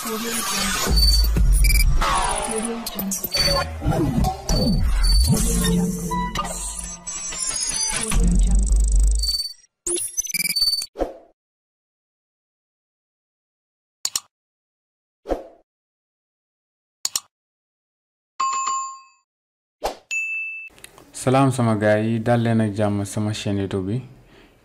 Audio Jungle. Audio Jungle. Audio Jungle. Audio Jungle. Salam sama gars yi dal leen ak jàmm sama chaîne YouTube bi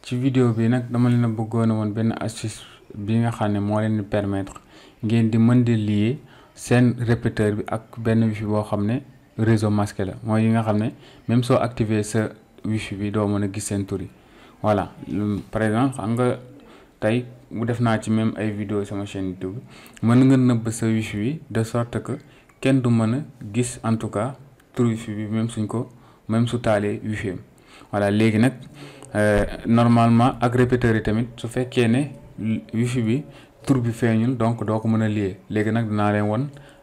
ci vidéo bi nag dama leen a bëggoon woon benn astuce bi nga xam ne moo leen di permettre ngeen di mën di lier seen répéteur bi ak benn wifi boo xam ne réseau masqué la mooy yi nga xam ne même soo activer sa wifi bi doo mën a gis seen tur yi voilà par exemple xam nga tey mu def naa ci même ay vidéo sama chaîne YouTube bi mën nga nëbb sa wifi bi de sorte que kenn du mën a gis en tout cas tur wifi bi même su taalee wifi am voilà léegi nag normalement ak répéteur yi tamit su fekkee ne wifi bi tur bi feeñul donc doo ko mën a lier léegi nag dinaa leen won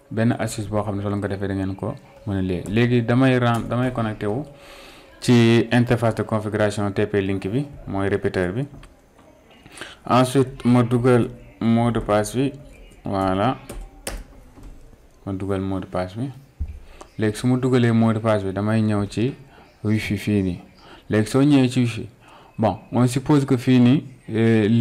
benn astuce boo xam ne soo leen ko defee da ngeen ko mën a lier léegi damay connecté wu ci interface de configuration TP link bi mooy répéteur bi ensuite ma dugal mot de passe bi voilà ma dugal mot de passe bi léegi su ma dugalee mot de passe bi damay ñëw ci wifi fii nii léegi soo ñëwee ci wifi bon on suppose que fii nii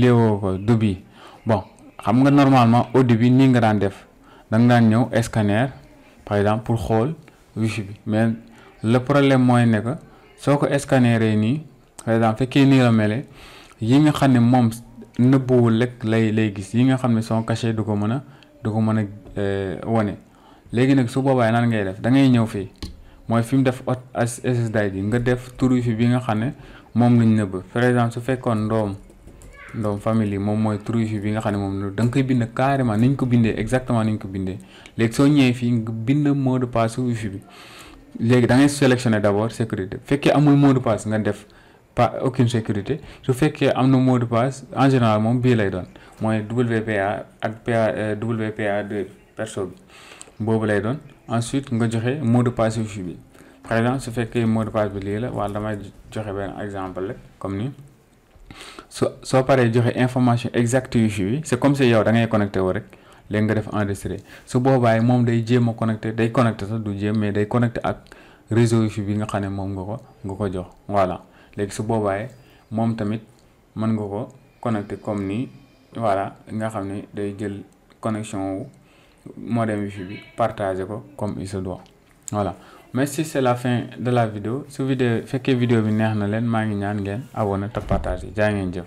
léewoo ko du bi bon xam nga normalement au début nii nga daan def da nga daan ñëw scanner par exemple pour xool wifi bi mais le problème mooy ne que soo ko scanneree nii par exemple fekkee nii la mele yi nga xam ne moom nëbbuwul rek lay gis yi nga xam ne sont cachés du ko mën a wane léegi nag su boobaa nan ngay def da ngay ñëw fii mooy fi mu def SSID nga def tur wifi bi nga xam ne moom lañ nëbb par exemple su fekkoon ndoom famille moom mooy tur wifi bi nga xam ne moom da nga koy bind carrément niñ ko bindee exactement niñ ko bindee léegi soo ñëwee fii nga bind mot de passe wifi bi léegi da ngay sélectionner d'abord sécurité fekkee amul mot de passe nga def pas aucune sécurité su fekkee am na mot de passe en général moom bii lay doon mooy WPA ak WPA2 perso bi boobu lay doon ensuite nga joxe mot de passe wifi bi par exemple su fekkee mot de passe bi lii la wala damay joxe benn exemple rek comme ni soo paree joxe information exacte wifi bi c'est comme si yow da ngay connecté wu rek léegi nga def enregistré su boobaay moom day jéem a connecté day connecté sax du jéem mais day connecté ak réseau wifi bi nga xam ne moom nga ko jox voilà léegi su boobaay moom tamit mën nga ko connecté comme nii voilà nga xam ne day jël connexion wu modem wifi bi partager ko comme il se doit voilà merci, c'est la fin de la vidéo su fekkee vidéo bi neex na leen maa ngi ñaan ngeen abonné te partager jaa ngeen jëf.